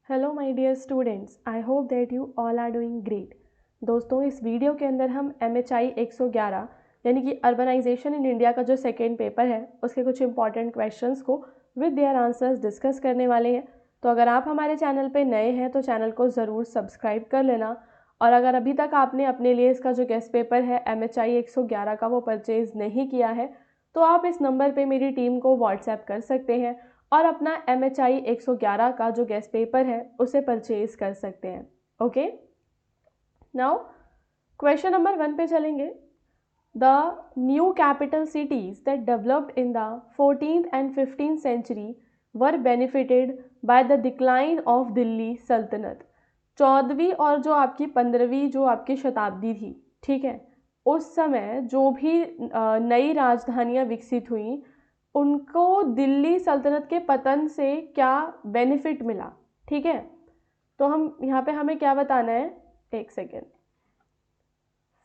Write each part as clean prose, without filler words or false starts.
Hello my dear students, I hope that you all are doing great. दोस्तों, इस video के अंदर हम MHI 111 यानी कि अर्बनाइजेशन इन इंडिया का जो सेकेंड पेपर है उसके कुछ इंपॉर्टेंट क्वेश्चंस को विद देयर आंसर्स डिस्कस करने वाले हैं। तो अगर आप हमारे चैनल पे नए हैं तो चैनल को ज़रूर सब्सक्राइब कर लेना, और अगर अभी तक आपने अपने लिए इसका जो गेस्ट पेपर है MHI 111 का वो परचेज़ नहीं किया है तो आप इस नंबर पे मेरी टीम को व्हाट्सएप कर सकते हैं और अपना MHI 111 का जो गेस्ट पेपर है उसे परचेज कर सकते हैं। ओके, नाउ क्वेश्चन नंबर 1 पे चलेंगे। The new capital cities that developed in the 14th and 15th century were benefited by the decline of Delhi सल्तनत। 14वीं और जो आपकी 15वीं जो आपकी शताब्दी थी, ठीक है, उस समय जो भी नई राजधानियां विकसित हुई उनको दिल्ली सल्तनत के पतन से क्या बेनिफिट मिला। ठीक है, तो हम यहाँ पे हमें क्या बताना है, एक सेकेंड,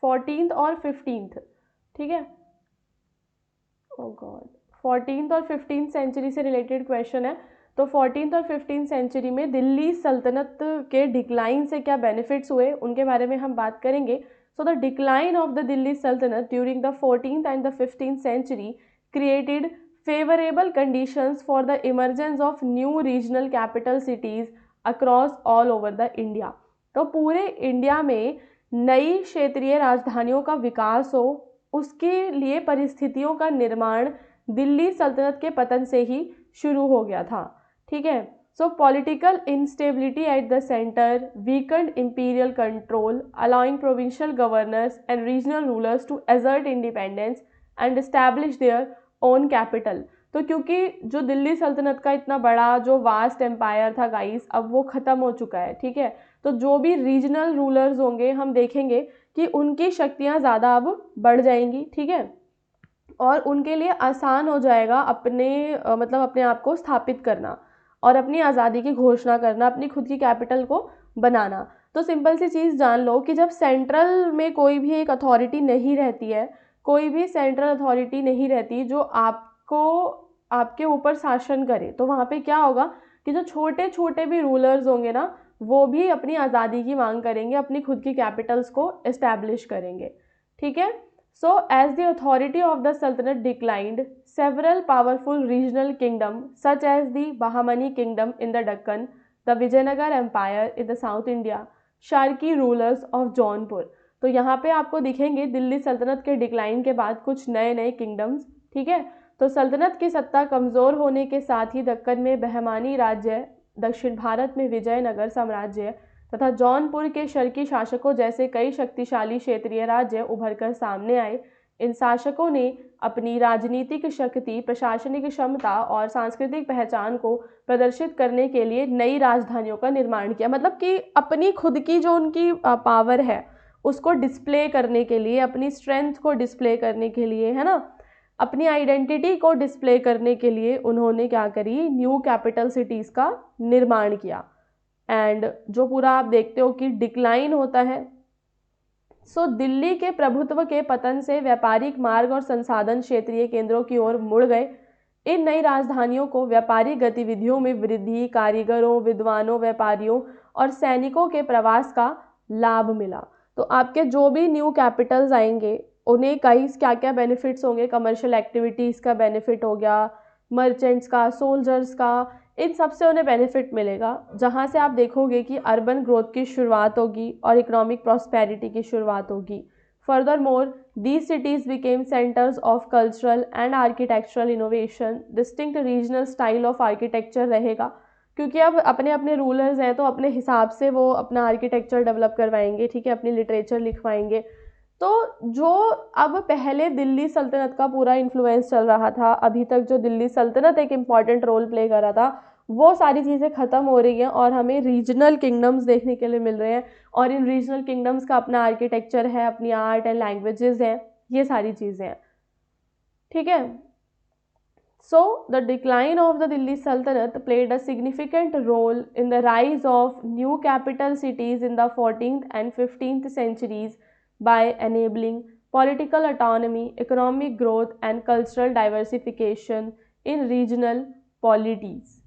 14th और 15th, ठीक है, ओ गॉड, 14th और 15th सेंचुरी से रिलेटेड क्वेश्चन है। तो 14th और 15th सेंचुरी में दिल्ली सल्तनत के डिक्लाइन से क्या बेनिफिट्स हुए उनके बारे में हम बात करेंगे। So the decline of the Delhi sultanate during the 14th and the 15th century created favorable conditions for the emergence of new regional capital cities across all over the India। तो पूरे इंडिया में नई क्षेत्रीय राजधानियों का विकास हो, उसके लिए परिस्थितियों का निर्माण दिल्ली सल्तनत के पतन से ही शुरू हो गया था। ठीक है, so political instability at the centre, weakened imperial control, allowing provincial governors and regional rulers to assert independence and establish their own capital. तो क्योंकि जो दिल्ली सल्तनत का इतना बड़ा जो वास्ट एम्पायर था गाइस, अब वो ख़त्म हो चुका है। ठीक है, तो जो भी रीजनल रूलर्स होंगे हम देखेंगे कि उनकी शक्तियाँ ज़्यादा अब बढ़ जाएंगी। ठीक है, और उनके लिए आसान हो जाएगा अपने मतलब अपने आप को स्थापित करना और अपनी आज़ादी की घोषणा करना, अपनी खुद की कैपिटल को बनाना। तो सिंपल सी चीज़ जान लो कि जब सेंट्रल में कोई भी एक अथॉरिटी नहीं रहती है, कोई भी सेंट्रल अथॉरिटी नहीं रहती जो आपको आपके ऊपर शासन करे, तो वहाँ पे क्या होगा कि जो छोटे छोटे भी रूलर्स होंगे ना, वो भी अपनी आज़ादी की मांग करेंगे, अपनी खुद की कैपिटल्स को इस्टेब्लिश करेंगे। ठीक है, so as the authority of the Sultanate declined, several powerful regional kingdoms such as the Bahamani kingdom in the Deccan, the Vijayanagar empire in the South India, Sharki rulers of Jaunpur। तो यहाँ पे आपको दिखेंगे दिल्ली सल्तनत के decline के बाद कुछ नए नए किंगडम्स। ठीक है, तो सल्तनत की सत्ता कमज़ोर होने के साथ ही दक्कन में बहमानी राज्य, दक्षिण भारत में विजयनगर साम्राज्य तथा जौनपुर के शर्की शासकों जैसे कई शक्तिशाली क्षेत्रीय राज्य उभरकर सामने आए। इन शासकों ने अपनी राजनीतिक शक्ति, प्रशासनिक क्षमता और सांस्कृतिक पहचान को प्रदर्शित करने के लिए नई राजधानियों का निर्माण किया। मतलब कि अपनी खुद की जो उनकी पावर है उसको डिस्प्ले करने के लिए, अपनी स्ट्रेंथ को डिस्प्ले करने के लिए, है ना, अपनी आइडेंटिटी को डिस्प्ले करने के लिए उन्होंने क्या करी, न्यू कैपिटल सिटीज़ का निर्माण किया। एंड जो पूरा आप देखते हो कि डिक्लाइन होता है, सो दिल्ली के प्रभुत्व के पतन से व्यापारिक मार्ग और संसाधन क्षेत्रीय केंद्रों की ओर मुड़ गए। इन नई राजधानियों को व्यापारिक गतिविधियों में वृद्धि, कारीगरों, विद्वानों, व्यापारियों और सैनिकों के प्रवास का लाभ मिला। तो आपके जो भी न्यू कैपिटल्स आएंगे उन्हें कई क्या क्या बेनिफिट्स होंगे, कमर्शियल एक्टिविटीज़ का बेनिफिट हो गया, मर्चेंट्स का, सोल्जर्स का, इन सब से उन्हें बेनिफिट मिलेगा, जहाँ से आप देखोगे कि अर्बन ग्रोथ की शुरुआत होगी और इकोनॉमिक प्रॉस्पेरिटी की शुरुआत होगी। Further more these cities became centres of cultural and architectural innovation. Distinct regional style of architecture रहेगा, क्योंकि अब अपने अपने रूलर्स हैं तो अपने हिसाब से वो अपना आर्किटेक्चर डेवलप करवाएंगे। ठीक है, अपनी लिटरेचर लिखवाएंगे। तो जो अब पहले दिल्ली सल्तनत का पूरा इन्फ्लुएंस चल रहा था, अभी तक जो दिल्ली सल्तनत एक इम्पॉर्टेंट रोल प्ले कर रहा था, वो सारी चीज़ें ख़त्म हो रही हैं और हमें रीजनल किंगडम्स देखने के लिए मिल रहे हैं। और इन रीजनल किंगडम्स का अपना आर्किटेक्चर है, अपनी आर्ट एंड लैंग्वेजेस हैं, ये सारी चीज़ें हैं। ठीक है, so the decline of the Delhi Sultanate played a significant role in the rise of new capital cities in the 14th and 15th centuries by enabling political autonomy, economic growth and cultural diversification in regional polities।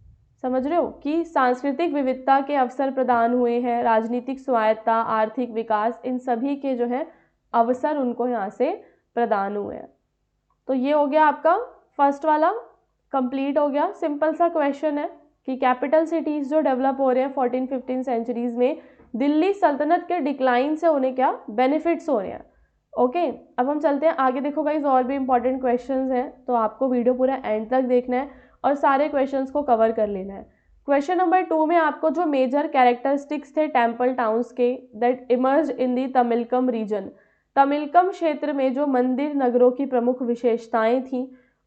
समझ रहे हो कि सांस्कृतिक विविधता के अवसर प्रदान हुए हैं, राजनीतिक स्वायत्ता, आर्थिक विकास, इन सभी के जो है अवसर उनको यहाँ से प्रदान हुए हैं। तो ये हो गया आपका फर्स्ट वाला, कंप्लीट हो गया। सिंपल सा क्वेश्चन है कि कैपिटल सिटीज़ जो डेवलप हो रहे हैं 14-15 सेंचुरीज में, दिल्ली सल्तनत के डिक्लाइन से उन्हें क्या बेनिफिट्स हो रहे हैं। ओके, अब हम चलते हैं आगे। देखो गाइस, और भी इंपॉर्टेंट क्वेश्चंस हैं, तो आपको वीडियो पूरा एंड तक देखना है और सारे क्वेश्चंस को कवर कर लेना है। क्वेश्चन नंबर 2 में आपको जो मेजर कैरेक्टरिस्टिक्स थे टेम्पल टाउन्स के that emerge in the Tamilakam region, Tamilakam क्षेत्र में जो मंदिर नगरों की प्रमुख विशेषताएं थीं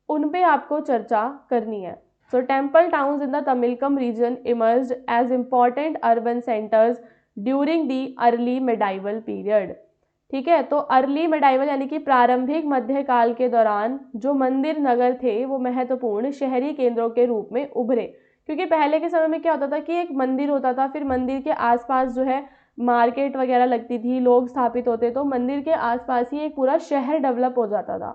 उन पे आपको चर्चा करनी है। So temple towns in the Tamilakam region emerged as important urban centres during the early medieval period. ठीक है, तो अर्ली मेडाइवल यानी कि प्रारंभिक मध्यकाल के दौरान जो मंदिर नगर थे वो महत्वपूर्ण शहरी केंद्रों के रूप में उभरे। क्योंकि पहले के समय में क्या होता था कि एक मंदिर होता था, फिर मंदिर के आसपास जो है मार्केट वगैरह लगती थी, लोग स्थापित होते, तो मंदिर के आसपास ही एक पूरा शहर डेवलप हो जाता था।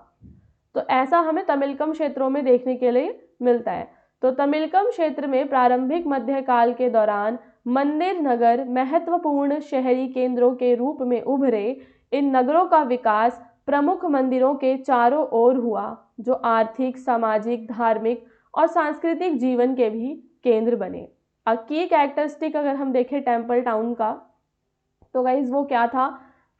तो ऐसा हमें तमिलकम क्षेत्रों में देखने के लिए मिलता है। तो तमिलकम क्षेत्र में प्रारंभिक मध्यकाल के दौरान मंदिर नगर महत्वपूर्ण शहरी केंद्रों के रूप में उभरे। इन नगरों का विकास प्रमुख मंदिरों के चारों ओर हुआ, जो आर्थिक, सामाजिक, धार्मिक और सांस्कृतिक जीवन के भी केंद्र बने। की कैरेक्टरिस्टिक अगर हम देखें टेम्पल टाउन का, तो गाइज वो क्या था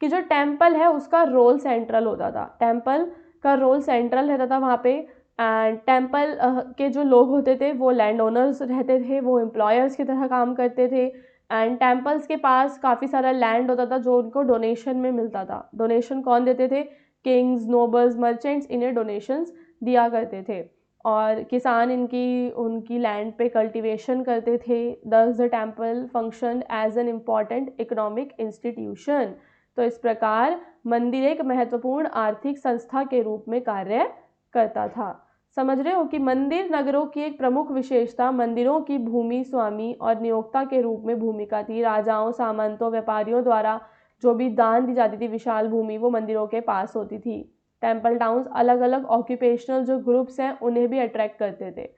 कि जो टेम्पल है उसका रोल सेंट्रल होता था, टेम्पल का रोल सेंट्रल रहता था वहाँ पे। एंड टेम्पल के जो लोग होते थे वो लैंड ओनर्स रहते थे, वो एम्प्लॉयर्स की तरह काम करते थे। एंड टेम्पल्स के पास काफ़ी सारा लैंड होता था जो उनको डोनेशन में मिलता था। डोनेशन कौन देते थे? किंग्स, नोबल्स, मर्चेंट्स इन्हें डोनेशंस दिया करते थे और किसान उनकी लैंड पे कल्टीवेशन करते थे। Thus the temple function as an important economic institution. तो इस प्रकार मंदिर एक महत्वपूर्ण आर्थिक संस्था के रूप में कार्य करता था। समझ रहे हो कि मंदिर नगरों की एक प्रमुख विशेषता मंदिरों की भूमि स्वामी और नियोक्ता के रूप में भूमिका थी। राजाओं, सामंतों, व्यापारियों द्वारा जो भी दान दी जाती थी विशाल भूमि, वो मंदिरों के पास होती थी। टेम्पल टाउन्स अलग अलग ऑक्यूपेशनल जो ग्रुप्स हैं उन्हें भी अट्रैक्ट करते थे।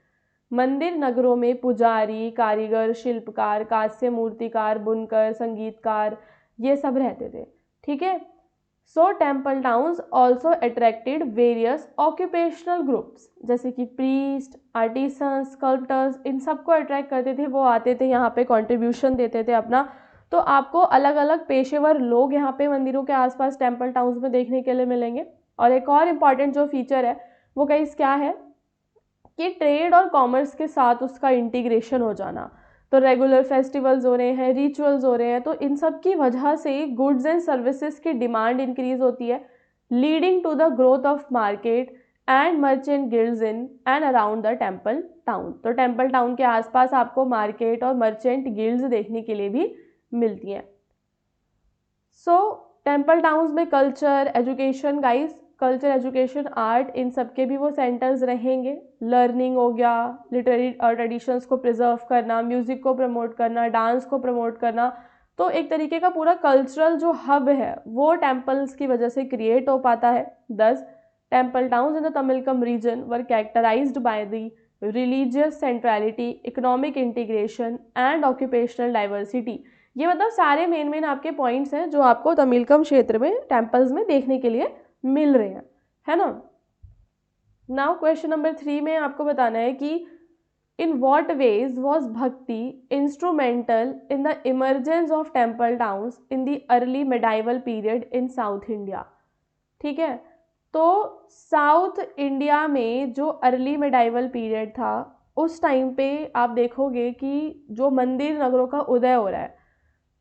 मंदिर नगरों में पुजारी, कारीगर, शिल्पकार, कांस्य मूर्तिकार, बुनकर, संगीतकार, ये सब रहते थे। ठीक है, so temple towns also attracted various occupational groups, जैसे कि प्रीस्ट, आर्टिसंस, स्कल्प्टर्स, इन सबको अट्रैक्ट करते थे। वो आते थे यहाँ पे, कंट्रीब्यूशन देते थे अपना। तो आपको अलग अलग पेशेवर लोग यहाँ पे मंदिरों के आसपास टेम्पल टाउन्स में देखने के लिए मिलेंगे। और एक और इम्पॉर्टेंट जो फीचर है वो गाइस क्या है कि ट्रेड और कॉमर्स के साथ उसका इंटीग्रेशन हो जाना। तो रेगुलर फेस्टिवल्स हो रहे हैं, रिचुअल्स हो रहे हैं, तो इन सब की वजह से गुड्स एंड सर्विसेज की डिमांड इंक्रीज होती है, leading to the growth of market and merchant guilds in and around the temple town. तो टेम्पल टाउन के आसपास आपको मार्केट और मर्चेंट गिल्ड्स देखने के लिए भी मिलती हैं। सो टेम्पल टाउन्स में culture, education guys, culture, education, art, इन सब के भी वो सेंटर्स रहेंगे। लर्निंग हो गया, लिटरेरी ट्रेडिशंस को प्रिजर्व करना, म्यूज़िक को प्रमोट करना, डांस को प्रमोट करना। तो एक तरीके का पूरा कल्चरल जो हब है वो टेम्पल्स की वजह से क्रिएट हो पाता है। Thus temple towns in the Tamilakam region were characterized by the religious centrality, economic integration and occupational diversity. ये मतलब सारे मेन आपके पॉइंट्स हैं जो आपको तमिलकम क्षेत्र में टेम्पल्स में देखने के लिए मिल रहे हैं, है ना। नाउ क्वेश्चन नंबर 3 में आपको बताना है कि इन वॉट वेज वॉज भक्ति instrumental in the emergence of temple towns in the early medieval period in south India. ठीक है, तो साउथ इंडिया में जो अर्ली मेडाइवल पीरियड था उस टाइम पे आप देखोगे कि जो मंदिर नगरों का उदय हो रहा है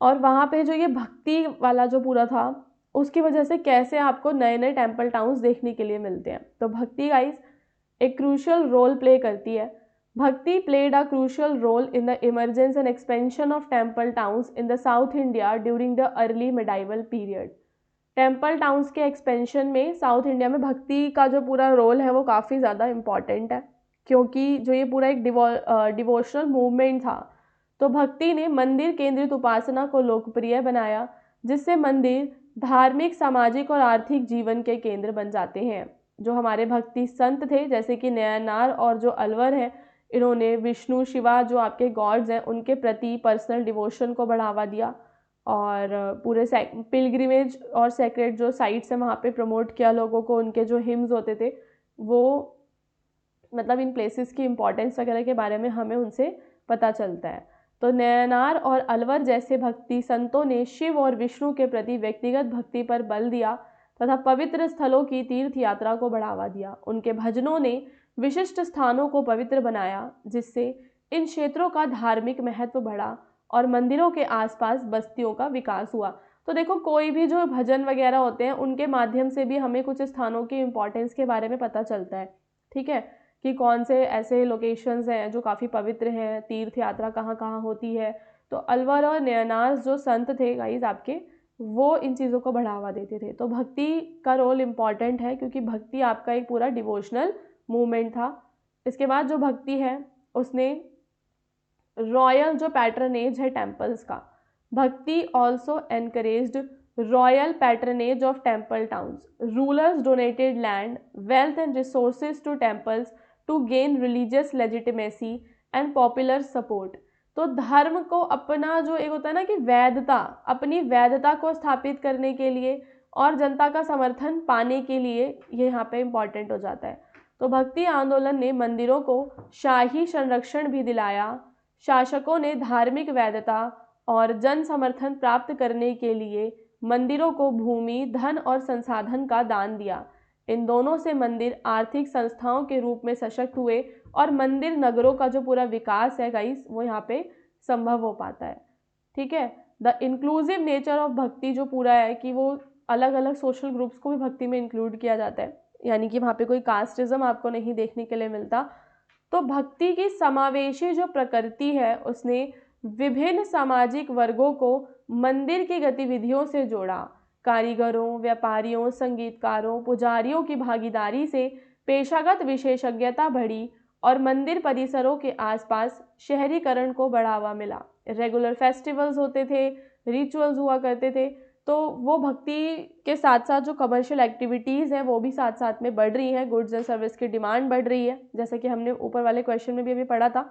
और वहाँ पे जो ये भक्ति वाला जो पूरा था उसकी वजह से कैसे आपको नए नए टेम्पल टाउन्स देखने के लिए मिलते हैं। तो भक्ति गाइस एक क्रूशियल रोल प्ले करती है। Bhakti played a crucial role in the emergence and expansion of temple towns in the south India during the early medieval period. Temple towns के एक्सपेंशन में साउथ इंडिया में भक्ति का जो पूरा रोल है वो काफ़ी ज़्यादा इम्पॉर्टेंट है, क्योंकि जो ये पूरा एक डिवोशनल मूवमेंट था, तो भक्ति ने मंदिर केंद्रित उपासना को लोकप्रिय बनाया, जिससे मंदिर धार्मिक, सामाजिक और आर्थिक जीवन के केंद्र बन जाते हैं। जो हमारे भक्ति संत थे जैसे कि नयनार और जो अलवर हैं, इन्होंने विष्णु शिवा जो आपके गॉड्स हैं उनके प्रति पर्सनल डिवोशन को बढ़ावा दिया, और पूरे पिलग्रिमेज और सेक्रेट जो साइट्स हैं वहाँ पे प्रमोट किया लोगों को, उनके जो हिम्स होते थे वो मतलब इन प्लेसेस की इम्पोर्टेंस वगैरह के बारे में हमें उनसे पता चलता है। तो नयनार और अलवर जैसे भक्ति संतों ने शिव और विष्णु के प्रति व्यक्तिगत भक्ति पर बल दिया तथा पवित्र स्थलों की तीर्थ यात्रा को बढ़ावा दिया। उनके भजनों ने विशिष्ट स्थानों को पवित्र बनाया, जिससे इन क्षेत्रों का धार्मिक महत्व बढ़ा और मंदिरों के आसपास बस्तियों का विकास हुआ। तो देखो, कोई भी जो भजन वगैरह होते हैं उनके माध्यम से भी हमें कुछ स्थानों की इम्पोर्टेंस के बारे में पता चलता है, ठीक है, कि कौन से ऐसे लोकेशंस हैं जो काफ़ी पवित्र हैं, तीर्थ यात्रा कहाँ कहाँ होती है। तो अलवर और नयनार जो संत थे गाइज आपके, वो इन चीज़ों को बढ़ावा देते थे। तो भक्ति का रोल इम्पॉर्टेंट है, क्योंकि भक्ति आपका एक पूरा डिवोशनल मूवमेंट था। इसके बाद जो भक्ति है उसने रॉयल जो पैट्रनेज है टेम्पल्स का, bhakti also encouraged royal patronage of temple towns. Rulers donated land, wealth and resources to temples to gain religious legitimacy and popular support. तो धर्म को अपना जो एक होता है ना कि वैधता, अपनी वैधता को स्थापित करने के लिए और जनता का समर्थन पाने के लिए ये यहाँ पे इम्पॉर्टेंट हो जाता है। तो भक्ति आंदोलन ने मंदिरों को शाही संरक्षण भी दिलाया। शासकों ने धार्मिक वैधता और जन समर्थन प्राप्त करने के लिए मंदिरों को भूमि, धन और संसाधन का दान दिया। इन दोनों से मंदिर आर्थिक संस्थाओं के रूप में सशक्त हुए और मंदिर नगरों का जो पूरा विकास है गाइस वो यहाँ पे संभव हो पाता है, ठीक है। द इंक्लूसिव नेचर ऑफ भक्ति जो पूरा है कि वो अलग अलग सोशल ग्रुप्स को भी भक्ति में इंक्लूड किया जाता है, यानी कि वहाँ पे कोई कास्टिज्म आपको नहीं देखने के लिए मिलता। तो भक्ति की समावेशी जो प्रकृति है उसने विभिन्न सामाजिक वर्गों को मंदिर की गतिविधियों से जोड़ा। कारीगरों, व्यापारियों, संगीतकारों, पुजारियों की भागीदारी से पेशागत विशेषज्ञता बढ़ी और मंदिर परिसरों के आसपास शहरीकरण को बढ़ावा मिला। रेगुलर फेस्टिवल्स होते थे, रिचुअल्स हुआ करते थे। तो वो भक्ति के साथ साथ जो कमर्शियल एक्टिविटीज़ हैं वो भी साथ साथ में बढ़ रही हैं, गुड्स एंड सर्विस की डिमांड बढ़ रही है, जैसे कि हमने ऊपर वाले क्वेश्चन में भी अभी पढ़ा था।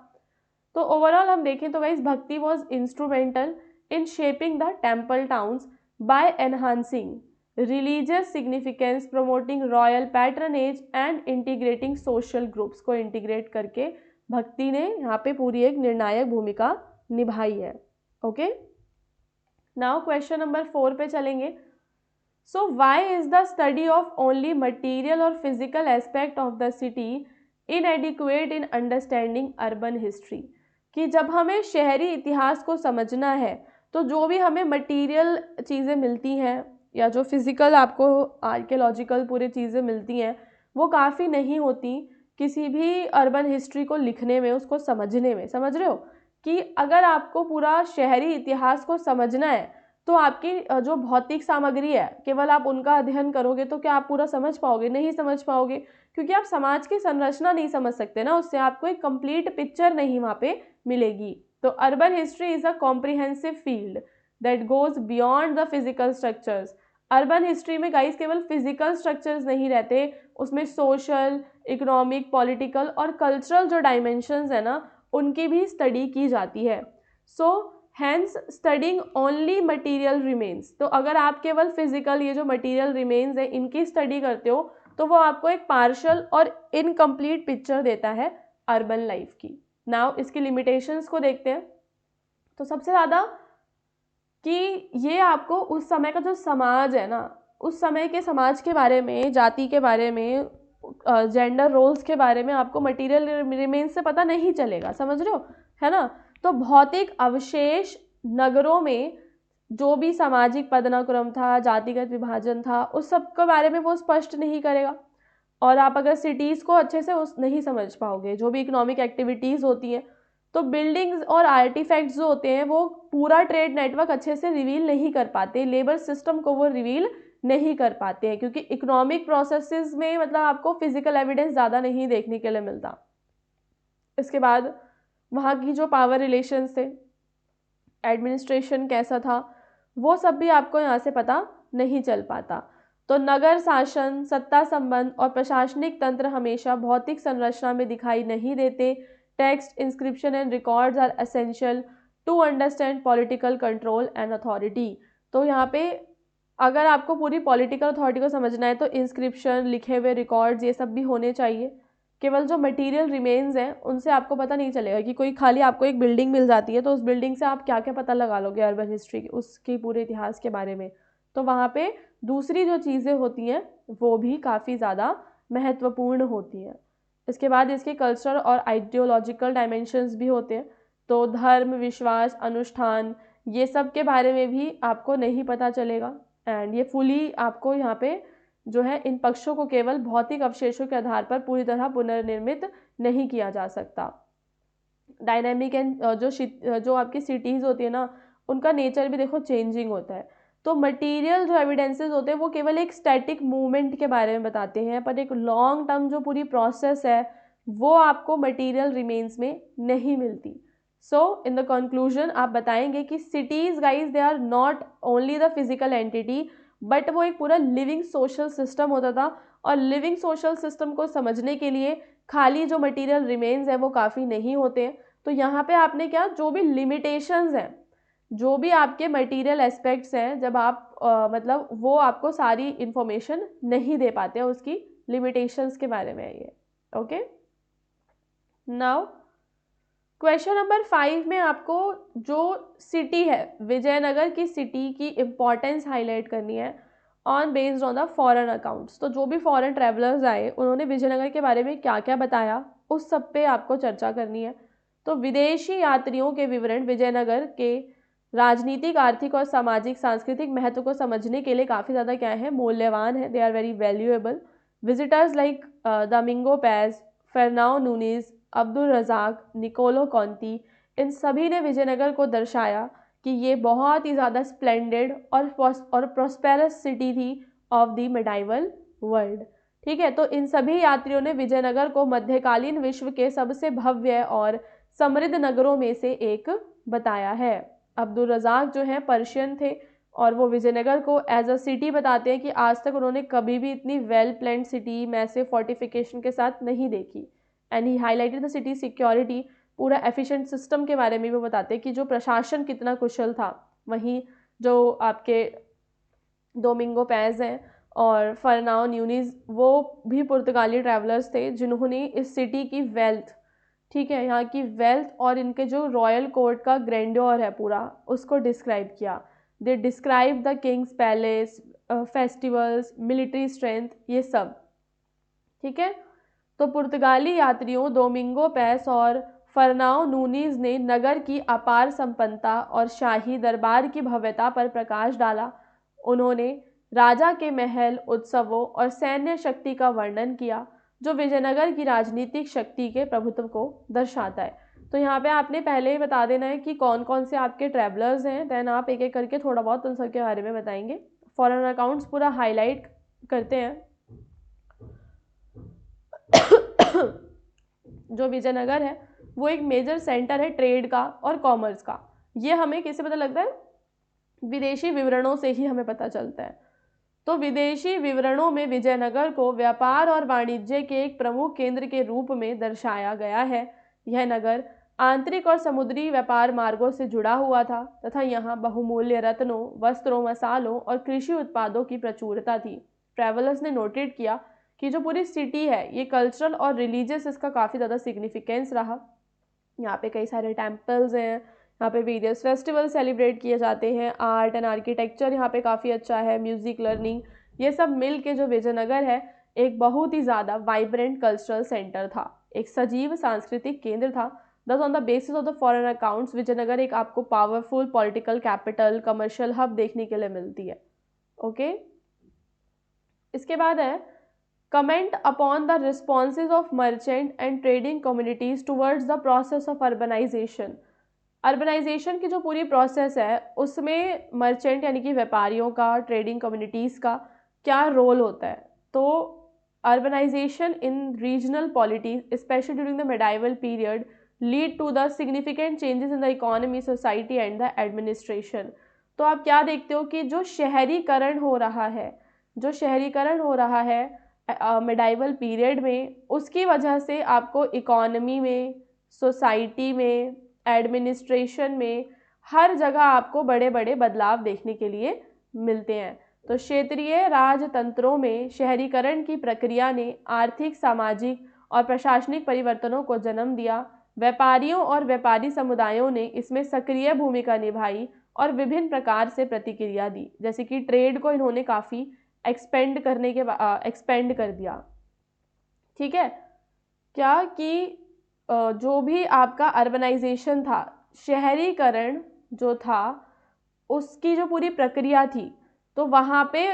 तो ओवरऑल हम देखें तो guys bhakti was instrumental in shaping the temple towns by enhancing religious significance, promoting royal patronage and integrating social groups को इंटीग्रेट करके भक्ति ने यहाँ पे पूरी एक निर्णायक भूमिका निभाई है। ओके, नाउ क्वेश्चन नंबर 4 पे चलेंगे। So why is the study of only material और physical aspect of the city inadequate in understanding urban history. कि जब हमें शहरी इतिहास को समझना है तो जो भी हमें मटीरियल चीज़ें मिलती हैं या जो फिज़िकल आपको आर्कियोलॉजिकल पूरी चीज़ें मिलती हैं वो काफ़ी नहीं होती किसी भी अर्बन हिस्ट्री को लिखने में, उसको समझने में। समझ रहे हो कि अगर आपको पूरा शहरी इतिहास को समझना है तो आपकी जो भौतिक सामग्री है केवल आप उनका अध्ययन करोगे तो क्या आप पूरा समझ पाओगे? नहीं समझ पाओगे, क्योंकि आप समाज की संरचना नहीं समझ सकते ना, उससे आपको एक कंप्लीट पिक्चर नहीं वहाँ पे मिलेगी। तो urban history is a comprehensive field that goes beyond the physical structures. Urban history में गाइस केवल फिजिकल स्ट्रक्चर्स नहीं रहते, उसमें सोशल, इकोनॉमिक, पॉलिटिकल और कल्चरल जो डायमेंशंस है ना उनकी भी स्टडी की जाती है। So hence studying only material remains. तो अगर आप केवल फिजिकल ये जो मटीरियल रिमेन्स है इनकी स्टडी करते हो तो वो आपको एक पार्शल और इनकम्प्लीट पिक्चर देता है अर्बन लाइफ की। नाउ इसकी लिमिटेशंस को देखते हैं। तो सबसे ज़्यादा कि ये आपको उस समय का जो समाज है ना, उस समय के समाज के बारे में, जाति के बारे में, जेंडर रोल्स के बारे में आपको मटीरियल रिमेन्स से पता नहीं चलेगा। समझ रहे हो, है ना। तो भौतिक अवशेष नगरों में जो भी सामाजिक पदानुक्रम था, जातिगत विभाजन था, उस सब के बारे में वो स्पष्ट नहीं करेगा। और आप अगर सिटीज़ को अच्छे से उस नहीं समझ पाओगे, जो भी इकोनॉमिक एक्टिविटीज़ होती हैं, तो बिल्डिंग्स और आर्टिफैक्ट्स जो होते हैं वो पूरा ट्रेड नेटवर्क अच्छे से रिवील नहीं कर पाते, लेबर सिस्टम को वो रिवील नहीं कर पाते हैं, क्योंकि इकोनॉमिक प्रोसेसेस में मतलब आपको फिजिकल एविडेंस ज़्यादा नहीं देखने के लिए मिलता। इसके बाद वहाँ की जो पावर रिलेशंस थे, एडमिनिस्ट्रेशन कैसा था, वो सब भी आपको यहाँ से पता नहीं चल पाता। तो नगर शासन, सत्ता संबंध और प्रशासनिक तंत्र हमेशा भौतिक संरचना में दिखाई नहीं देते। Text, inscription and records are essential to understand political control and authority. तो यहाँ पे अगर आपको पूरी पॉलिटिकल अथॉरिटी को समझना है तो इंस्क्रिप्शन, लिखे हुए रिकॉर्ड्स, ये सब भी होने चाहिए। केवल जो मटेरियल रिमेन्स हैं उनसे आपको पता नहीं चलेगा कि कोई खाली आपको एक बिल्डिंग मिल जाती है तो उस बिल्डिंग से आप क्या क्या पता लगा लोगे अर्बन हिस्ट्री की, उसके पूरे इतिहास के बारे में। तो वहाँ पे दूसरी जो चीज़ें होती हैं वो भी काफ़ी ज़्यादा महत्वपूर्ण होती हैं। इसके बाद इसके कल्चरल और आइडियोलॉजिकल डायमेंशंस भी होते हैं। तो धर्म, विश्वास, अनुष्ठान, ये सब के बारे में भी आपको नहीं पता चलेगा। एंड ये फुली आपको यहाँ पे जो है इन पक्षों को केवल भौतिक अवशेषों के आधार पर पूरी तरह पुनर्निर्मित नहीं किया जा सकता। डायनेमिक एंड जो आपकी सिटीज़ होती है ना, उनका नेचर भी देखो चेंजिंग होता है। तो मटेरियल जो एविडेंसेस होते हैं वो केवल एक स्टैटिक मूवमेंट के बारे में बताते हैं, पर एक लॉन्ग टर्म जो पूरी प्रोसेस है वो आपको मटेरियल रिमेन्स में नहीं मिलती। सो इन द कंक्लूजन आप बताएंगे कि cities guys they are not only the physical entity, but वो एक पूरा लिविंग सोशल सिस्टम होता था। और लिविंग सोशल सिस्टम को समझने के लिए खाली जो मटेरियल रिमेन्स है वो काफ़ी नहीं होते हैं। तो यहाँ पे आपने क्या, जो भी लिमिटेशंस हैं, जो भी आपके मटेरियल एस्पेक्ट्स हैं, जब आप मतलब वो आपको सारी इंफॉर्मेशन नहीं दे पाते हैं, उसकी लिमिटेशंस के बारे में है ये। ओके, नाउ क्वेश्चन नंबर 5 में आपको जो सिटी है, विजयनगर की सिटी की इम्पोर्टेंस हाईलाइट करनी है on based on the foreign accounts. तो जो भी फॉरेन ट्रैवलर्स आए उन्होंने विजयनगर के बारे में क्या क्या बताया, उस सब पे आपको चर्चा करनी है। तो विदेशी यात्रियों के विवरण विजयनगर के राजनीतिक, आर्थिक और सामाजिक सांस्कृतिक महत्व को समझने के लिए काफ़ी ज़्यादा क्या है, मूल्यवान है। They are very valuable. Visitors like Domingo Paes, Fernao Nuniz, Abdul Razzaq, Niccolo Conti, इन सभी ने विजयनगर को दर्शाया कि ये बहुत ही ज़्यादा स्प्लेंडेड और प्रॉस्पेरस सिटी थी ऑफ द मिडाइवल वर्ल्ड। ठीक है, तो इन सभी यात्रियों ने विजयनगर को मध्यकालीन विश्व के सबसे भव्य और समृद्ध नगरों में से एक बताया है। अब्दुल रज़ाक जो हैं पर्शियन थे और वो विजयनगर को एज अ सिटी बताते हैं कि आज तक उन्होंने कभी भी इतनी well planned city, massive fortification के साथ नहीं देखी। And he highlighted the city security, पूरा एफिशिएंट सिस्टम के बारे में भी बताते हैं कि जो प्रशासन कितना कुशल था। वहीं जो आपके डोमिंगो पैज हैं और फर्नाओ न्यूनीज, वो भी पुर्तगाली ट्रैवलर्स थे जिन्होंने इस सिटी की वेल्थ, ठीक है, यहाँ की वेल्थ और इनके जो रॉयल कोर्ट का ग्रैंड्योर है पूरा, उसको डिस्क्राइब किया। They describe the Kings palace, festivals, military strength, ये सब। ठीक है, तो पुर्तगाली यात्रियों डोमिंगो पैस और फर्नाओ नूनीज ने नगर की अपार संपन्नता और शाही दरबार की भव्यता पर प्रकाश डाला। उन्होंने राजा के महल, उत्सवों और सैन्य शक्ति का वर्णन किया जो विजयनगर की राजनीतिक शक्ति के प्रभुत्व को दर्शाता है। तो यहाँ पे आपने पहले ही बता देना है कि कौन कौन से आपके ट्रैवलर्स हैं, देन आप एक एक करके थोड़ा बहुत उन सब के बारे में बताएंगे। फॉरेन अकाउंट्स पूरा हाईलाइट करते हैं। जो विजयनगर है वो एक मेजर सेंटर है ट्रेड का और कॉमर्स का। ये हमें कैसे पता लगता है, विदेशी विवरणों से ही हमें पता चलता है। तो विदेशी विवरणों में विजयनगर को व्यापार और वाणिज्य के एक प्रमुख केंद्र के रूप में दर्शाया गया है। यह नगर आंतरिक और समुद्री व्यापार मार्गों से जुड़ा हुआ था तथा यहाँ बहुमूल्य रत्नों, वस्त्रों, मसालों और कृषि उत्पादों की प्रचुरता थी। ट्रैवलर्स ने नोटेड किया कि जो पूरी सिटी है ये कल्चरल और रिलीजियस इसका काफ़ी ज़्यादा सिग्निफिकेंस रहा। यहाँ पे कई सारे टेम्पल्स हैं, यहाँ पे वेरियस फेस्टिवल सेलिब्रेट किए जाते हैं, आर्ट एंड आर्किटेक्चर यहाँ पे काफ़ी अच्छा है, म्यूज़िक, लर्निंग, ये सब मिल के जो विजयनगर है एक बहुत ही ज़्यादा वाइब्रेंट कल्चरल सेंटर था, एक सजीव सांस्कृतिक केंद्र था। Thus on the basis of the foreign accounts Vijayanagar एक आपको powerful political capital, commercial hub देखने के लिए मिलती है। ओके, इसके बाद है comment upon the responses of merchant and trading communities towards the process of urbanization। Urbanization की जो पूरी प्रोसेस है उसमें मर्चेंट यानी कि व्यापारियों का, ट्रेडिंग कम्युनिटीज़ का क्या रोल होता है। तो urbanization in regional polities especially during the medieval period lead to the significant changes in the economy, society and the administration. तो आप क्या देखते हो कि जो शहरीकरण हो रहा है, जो शहरीकरण हो रहा है मेडाइवल पीरियड में, उसकी वजह से आपको इकोनॉमी में, सोसाइटी में, एडमिनिस्ट्रेशन में, हर जगह आपको बड़े बड़े बदलाव देखने के लिए मिलते हैं। तो क्षेत्रीय राजतंत्रों में शहरीकरण की प्रक्रिया ने आर्थिक, सामाजिक और प्रशासनिक परिवर्तनों को जन्म दिया। व्यापारियों और व्यापारी समुदायों ने इसमें सक्रिय भूमिका निभाई और विभिन्न प्रकार से प्रतिक्रिया दी। जैसे कि ट्रेड को इन्होंने काफ़ी एक्सपेंड कर दिया। ठीक है, क्या कि जो भी आपका अर्बनाइजेशन था, शहरीकरण जो था, उसकी जो पूरी प्रक्रिया थी, तो वहाँ पे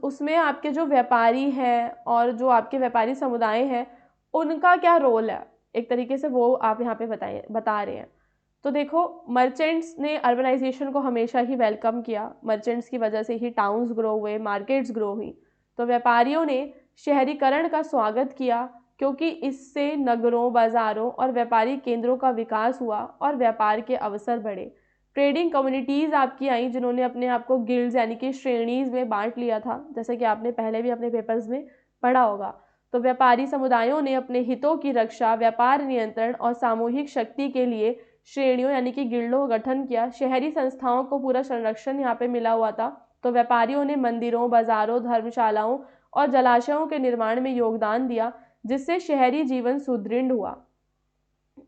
उसमें आपके जो व्यापारी हैं और जो आपके व्यापारी समुदाय हैं, उनका क्या रोल है, एक तरीके से वो आप यहाँ पे बता रहे हैं। तो देखो, मर्चेंट्स ने अर्बनाइजेशन को हमेशा ही वेलकम किया। मर्चेंट्स की वजह से ही टाउन्स ग्रो हुए, मार्केट्स ग्रो हुई। तो व्यापारियों ने शहरीकरण का स्वागत किया, क्योंकि इससे नगरों, बाज़ारों और व्यापारी केंद्रों का विकास हुआ और व्यापार के अवसर बढ़े। ट्रेडिंग कम्युनिटीज़ आपकी आई, जिन्होंने अपने आप को गिल्ड्स यानी कि श्रेणीज़ में बांट लिया था, जैसे कि आपने पहले भी अपने पेपर्स में पढ़ा होगा। तो व्यापारी समुदायों ने अपने हितों की रक्षा, व्यापार नियंत्रण और सामूहिक शक्ति के लिए श्रेणियों यानी कि गिल्डों का गठन किया। शहरी संस्थाओं को पूरा संरक्षण यहाँ पे मिला हुआ था। तो व्यापारियों ने मंदिरों, बाजारों, धर्मशालाओं और जलाशयों के निर्माण में योगदान दिया, जिससे शहरी जीवन सुदृढ़ हुआ।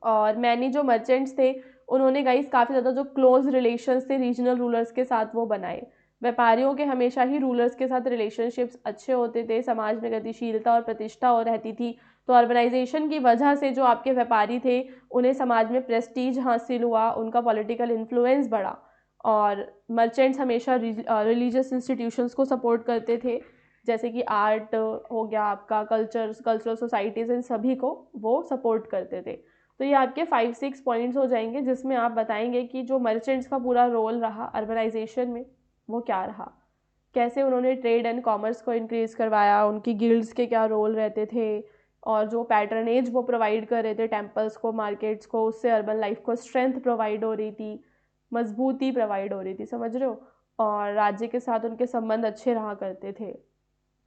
और मैनी जो मर्चेंट्स थे, उन्होंने गाइस काफ़ी ज़्यादा जो क्लोज रिलेशंस थे रीजनल रूलर्स के साथ, वो बनाए। व्यापारियों के हमेशा ही रूलर्स के साथ रिलेशनशिप्स अच्छे होते थे, समाज में गतिशीलता और प्रतिष्ठा और रहती थी। तो अर्बनाइजेशन की वजह से जो आपके व्यापारी थे, उन्हें समाज में प्रेस्टीज हासिल हुआ, उनका पॉलिटिकल इन्फ्लुएंस बढ़ा। और मर्चेंट्स हमेशा रिलीजियस इंस्टीट्यूशंस को सपोर्ट करते थे, जैसे कि आर्ट हो गया आपका, कल्चरल सोसाइटीज़, इन सभी को वो सपोर्ट करते थे। तो ये आपके 5-6 पॉइंट्स हो जाएंगे, जिसमें आप बताएंगे कि जो मर्चेंट्स का पूरा रोल रहा अर्बनाइजेशन में, वो क्या रहा, कैसे उन्होंने ट्रेड एंड कॉमर्स को इंक्रीज़ करवाया, उनकी गिल्ड्स के क्या रोल रहते थे, और जो पैटर्नेज वो प्रोवाइड कर रहे थे टेम्पल्स को, मार्केट्स को, उससे अर्बन लाइफ को स्ट्रेंथ प्रोवाइड हो रही थी, मजबूती प्रोवाइड हो रही थी, समझ रहे हो, और राज्य के साथ उनके संबंध अच्छे रहा करते थे।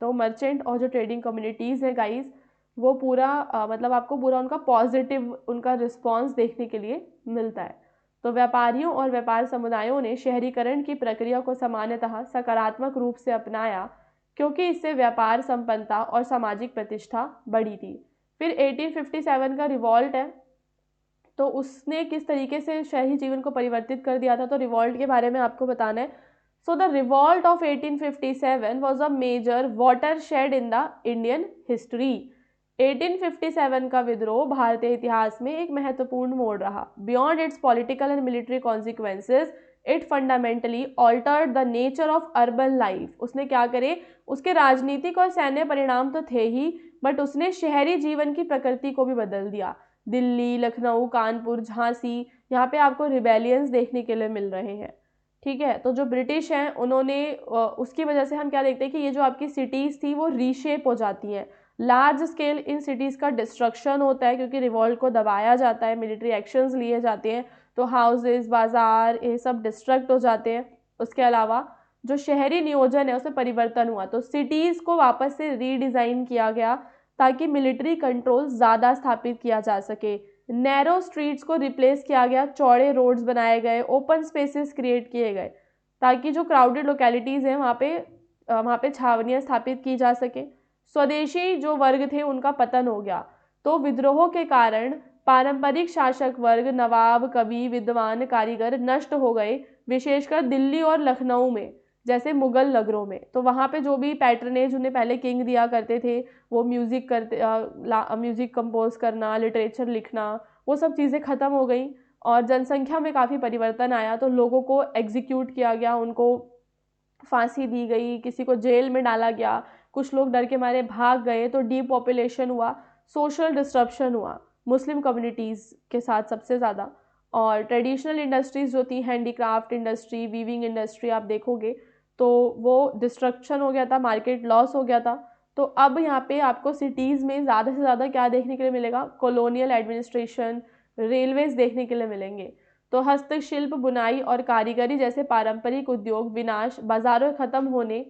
तो मर्चेंट और जो ट्रेडिंग कम्युनिटीज़ हैं गाइस, वो पूरा मतलब आपको पूरा उनका पॉजिटिव उनका रिस्पॉन्स देखने के लिए मिलता है। तो व्यापारियों और व्यापार समुदायों ने शहरीकरण की प्रक्रिया को सामान्यतः सकारात्मक रूप से अपनाया, क्योंकि इससे व्यापार संपन्नता और सामाजिक प्रतिष्ठा बढ़ी थी। फिर 1857 का रिवॉल्ट है, तो उसने किस तरीके से शहरी जीवन को परिवर्तित कर दिया था, तो रिवॉल्ट के बारे में आपको बताना है। So the revolt of 1857 was a major watershed in the Indian history. 1857 का विद्रोह भारतीय इतिहास में एक महत्वपूर्ण मोड़ रहा। Beyond it's political and military consequences, it fundamentally altered the nature of urban life. उसने क्या करे, उसके राजनीतिक और सैन्य परिणाम तो थे ही, बट उसने शहरी जीवन की प्रकृति को भी बदल दिया। दिल्ली, लखनऊ, कानपुर, झांसी, यहाँ पे आपको रिबेलियंस देखने के लिए मिल रहे हैं। ठीक है, तो जो ब्रिटिश हैं, उन्होंने उसकी वजह से हम क्या देखते हैं कि ये जो आपकी सिटीज़ थी, वो रीशेप हो जाती हैं। लार्ज स्केल इन सिटीज़ का डिस्ट्रक्शन होता है, क्योंकि रिवॉल्ट को दबाया जाता है, मिलिट्री एक्शंस लिए जाते हैं, तो हाउसेस, बाजार, ये सब डिस्ट्रक्ट हो जाते हैं। उसके अलावा जो शहरी नियोजन है, उसमें परिवर्तन हुआ, तो सिटीज़ को वापस से रीडिज़ाइन किया गया, ताकि मिलिट्री कंट्रोल ज़्यादा स्थापित किया जा सके। नैरो स्ट्रीट्स को रिप्लेस किया गया, चौड़े रोड्स बनाए गए, ओपन स्पेसेस क्रिएट किए गए, ताकि जो क्राउडेड लोकेलिटीज़ हैं, वहाँ पे छावनियाँ स्थापित की जा सके। स्वदेशी जो वर्ग थे, उनका पतन हो गया। तो विद्रोह के कारण पारंपरिक शासक वर्ग, नवाब, कवि, विद्वान, कारीगर नष्ट हो गए, विशेषकर दिल्ली और लखनऊ में, जैसे मुगल नगरों में। तो वहाँ पे जो भी पैट्रनेज उन्हें पहले किंग दिया करते थे, वो म्यूज़िक कंपोज करना, लिटरेचर लिखना, वो सब चीज़ें ख़त्म हो गई, और जनसंख्या में काफ़ी परिवर्तन आया। तो लोगों को एग्जीक्यूट किया गया, उनको फांसी दी गई, किसी को जेल में डाला गया, कुछ लोग डर के मारे भाग गए, तो डीपॉपुलेशन हुआ, सोशल डिस्ट्रप्शन हुआ मुस्लिम कम्युनिटीज़ के साथ सबसे ज़्यादा। और ट्रेडिशनल इंडस्ट्रीज़ जो थी, हैंडीक्राफ्ट इंडस्ट्री, वीविंग इंडस्ट्री, आप देखोगे तो वो डिस्ट्रक्शन हो गया था, मार्केट लॉस हो गया था। तो अब यहाँ पे आपको सिटीज़ में ज़्यादा से ज़्यादा क्या देखने के लिए मिलेगा, कॉलोनियल एडमिनिस्ट्रेशन, रेलवेज़ देखने के लिए मिलेंगे। तो हस्तशिल्प, बुनाई और कारीगरी जैसे पारंपरिक उद्योग विनाश, बाजारों खत्म होने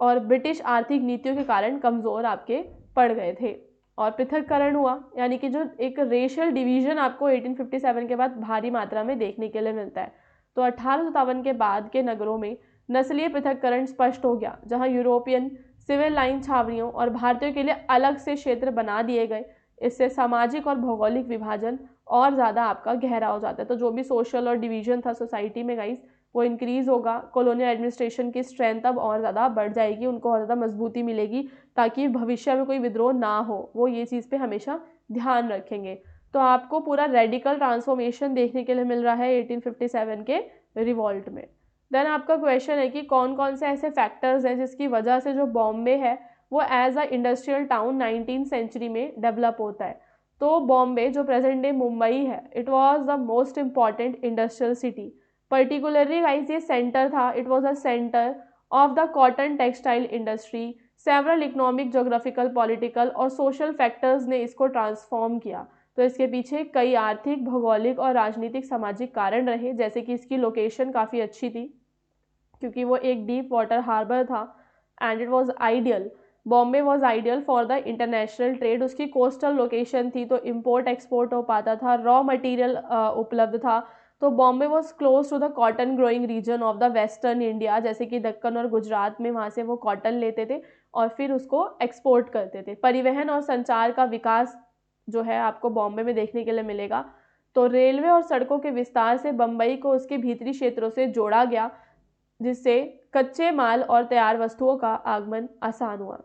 और ब्रिटिश आर्थिक नीतियों के कारण कमज़ोर आपके पड़ गए थे। और पृथक्करण हुआ, यानी कि जो एक रेशियल डिवीजन आपको 1857 के बाद भारी मात्रा में देखने के लिए मिलता है। तो 1857 के बाद के नगरों में नस्लीय पृथक्करण स्पष्ट हो गया, जहां यूरोपियन सिविल लाइन छावनियों और भारतीयों के लिए अलग से क्षेत्र बना दिए गए। इससे सामाजिक और भौगोलिक विभाजन और ज़्यादा आपका गहरा हो जाता है। तो जो भी सोशल और डिवीजन था सोसाइटी में गाइस, वो इंक्रीज होगा। कॉलोनियल एडमिनिस्ट्रेशन की स्ट्रेंथ अब और ज़्यादा बढ़ जाएगी, उनको और ज़्यादा मजबूती मिलेगी, ताकि भविष्य में कोई विद्रोह ना हो। वो ये चीज़ पे हमेशा ध्यान रखेंगे। तो आपको पूरा रेडिकल ट्रांसफॉर्मेशन देखने के लिए मिल रहा है 1857 के रिवॉल्ट में। देन आपका क्वेश्चन है कि कौन कौन से ऐसे फैक्टर्स हैं जिसकी वजह से जो बॉम्बे है वो as a industrial town 19th century में डेवलप होता है। तो बॉम्बे जो प्रेजेंट डे मुंबई है, it was the most important industrial city. Particularly guys ये सेंटर था, it was a centre of the cotton textile industry. Several economic, geographical, political और social factors ने इसको ट्रांसफॉर्म किया। तो इसके पीछे कई आर्थिक, भौगोलिक और राजनीतिक सामाजिक कारण रहे, जैसे कि इसकी लोकेशन काफ़ी अच्छी थी क्योंकि वो एक डीप वाटर हार्बर था and it was ideal. Bombay was ideal for the international trade. उसकी कोस्टल लोकेशन थी तो इम्पोर्ट एक्सपोर्ट हो पाता था, रॉ मटेरियल उपलब्ध था। तो Bombay was close to the cotton growing region of the western India, जैसे कि दक्कन और गुजरात में, वहाँ से वो कॉटन लेते थे और फिर उसको एक्सपोर्ट करते थे। परिवहन और संचार का विकास जो है आपको बॉम्बे में देखने के लिए मिलेगा। तो रेलवे और सड़कों के विस्तार से बम्बई को उसके भीतरी क्षेत्रों से जोड़ा गया, जिससे कच्चे माल और तैयार वस्तुओं का आगमन आसान हुआ,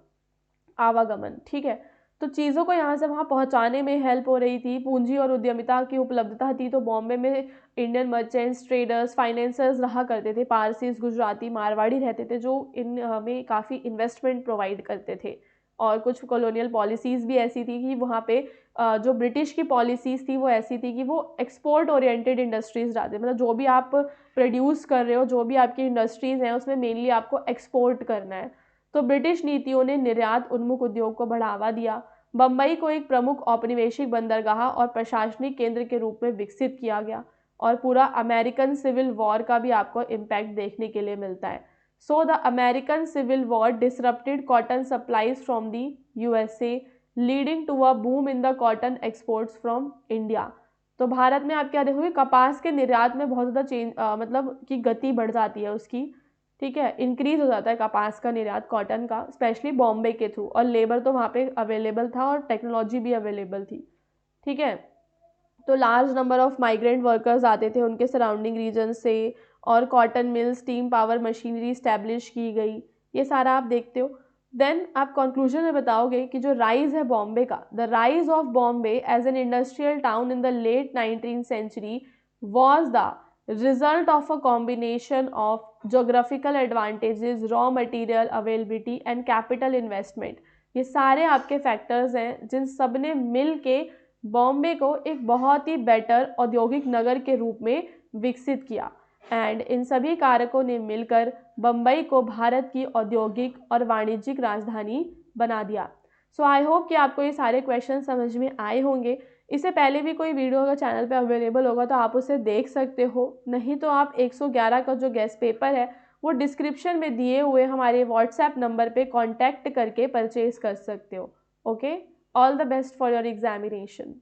आवागमन। ठीक है, तो चीज़ों को यहाँ से वहाँ पहुँचाने में हेल्प हो रही थी। पूंजी और उद्यमिता की उपलब्धता थी। तो बॉम्बे में इंडियन मर्चेंट्स, ट्रेडर्स, फाइनेंसर्स रहा करते थे। पारसीज, गुजराती, मारवाड़ी रहते थे, जो इन हमें काफ़ी इन्वेस्टमेंट प्रोवाइड करते थे। और कुछ कॉलोनियल पॉलिसीज़ भी ऐसी थी कि वहाँ पे जो ब्रिटिश की पॉलिसीज़ थी वो ऐसी थी कि वो एक्सपोर्ट ओरिएंटेड इंडस्ट्रीज़ रहते, मतलब जो भी आप प्रोड्यूस कर रहे हो, जो भी आपकी इंडस्ट्रीज़ हैं, उसमें मेनली आपको एक्सपोर्ट करना है। तो ब्रिटिश नीतियों ने निर्यात उन्मुख उद्योग को बढ़ावा दिया। बम्बई को एक प्रमुख औपनिवेशिक बंदरगाह और प्रशासनिक केंद्र के रूप में विकसित किया गया। और पूरा अमेरिकन सिविल वॉर का भी आपको इम्पैक्ट देखने के लिए मिलता है। So the American civil war disrupted cotton supplies from the USA, leading to a boom in the cotton exports from India. तो भारत में आप क्या देखोगे, कपास के निर्यात में बहुत ज़्यादा मतलब कि गति बढ़ जाती है उसकी। ठीक है, इंक्रीज हो जाता है कपास का निर्यात, कॉटन का, स्पेशली बॉम्बे के थ्रू। और लेबर तो वहाँ पे अवेलेबल था और टेक्नोलॉजी भी अवेलेबल थी। ठीक है, तो large number of migrant workers आते थे उनके सराउंडिंग रीजन से, और cotton mill, steam power machinery establish की गई। ये सारा आप देखते हो। देन आप कंक्लूजन में बताओगे कि जो राइज है बॉम्बे का, the rise of Bombay as an industrial town in the late 19th century was the result of a combination of geographical advantages, raw material availability and capital investment। ये सारे आपके factors हैं जिन सब ने मिल के बॉम्बे को एक बहुत ही बेटर औद्योगिक नगर के रूप में विकसित किया। एंड इन सभी कारकों ने मिलकर बम्बई को भारत की औद्योगिक और वाणिज्यिक राजधानी बना दिया। सो आई होप कि आपको ये सारे क्वेश्चन समझ में आए होंगे। इससे पहले भी कोई वीडियो अगर चैनल पे अवेलेबल होगा तो आप उसे देख सकते हो, नहीं तो आप 111 का जो गेस्ट पेपर है वो डिस्क्रिप्शन में दिए हुए हमारे व्हाट्सएप नंबर पे कांटेक्ट करके परचेज कर सकते हो। Okay, all the best for your examination.